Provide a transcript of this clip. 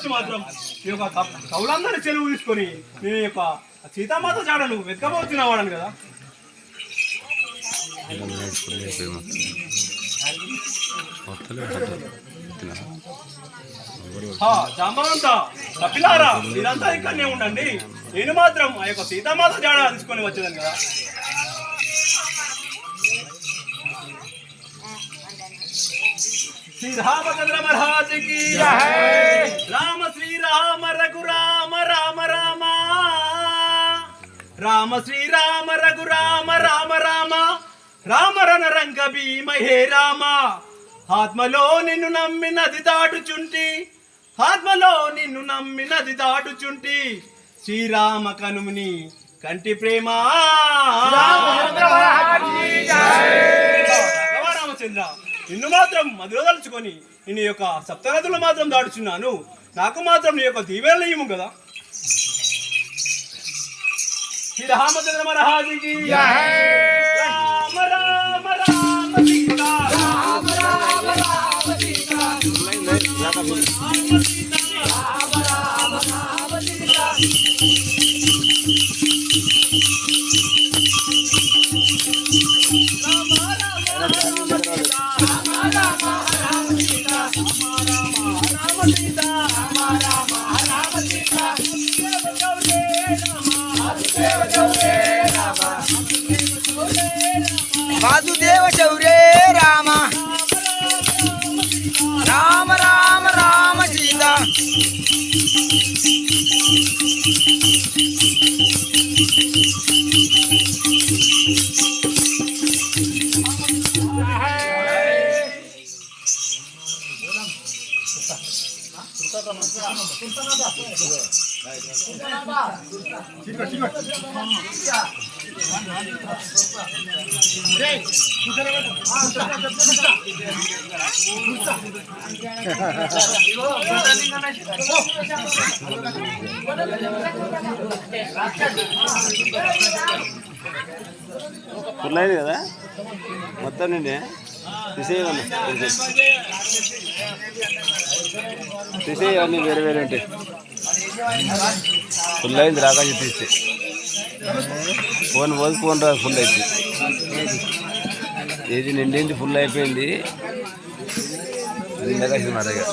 వచ్చి మాత్రం ఈ యొక్క కవులందరినీ చెరువు తీసుకొని నేను యొక్క సీతామాత జాడను వెతకబోతున్నావాడను కదా. జాంబవంతా కపిలారా మీరంతా ఇక్కడనే ఉండండి, నేను మాత్రం ఆ యొక్క సీతామాత జాడ తీసుకొని వచ్చేదాన్ని కదా. శ్రీ రామచంద్ర మహారాజుకి రామ శ్రీరామ రఘురామ రామ రామ రామ శ్రీరామ రఘురామ రామ రామ రామ రణ రంగ భీమ హే రామ. ఆత్మలో నిన్ను నమ్మి నది దాటుచుంటి, ఆత్మలో నిన్ను నమ్మి నది దాటుచుంటి, శ్రీరామ కనుముని కంటి ప్రేమ. రామచంద్ర నిన్ను మాత్రం మదిలో తలుచుకొని నేను యొక్క సప్తగతులు మాత్రం దాటుచున్నాను, నాకు మాత్రం నీ యొక్క దీవెనలు ఇవ్వు కదా. శ్రీ రామచంద్ర మహారాజుకి రామ రామ రామ సీతా రామ రామ రామ సీతా రామ రామ రామ సీతా. వాసుదేవ శౌర్యే రామ రామ రామ రామ సీత. ఫుల్ కదా మొత్తం నుండి తీసేయి అన్నీ వేరే వేరే ఉంటాయి. ఫుల్ అయింది రాకాశ తీస్తే ఫోన్ ఫోన్ రాదు, ఫుల్ అయింది. ఏది నిండింది, ఫుల్ అయిపోయింది. నిండకాసి మాటగా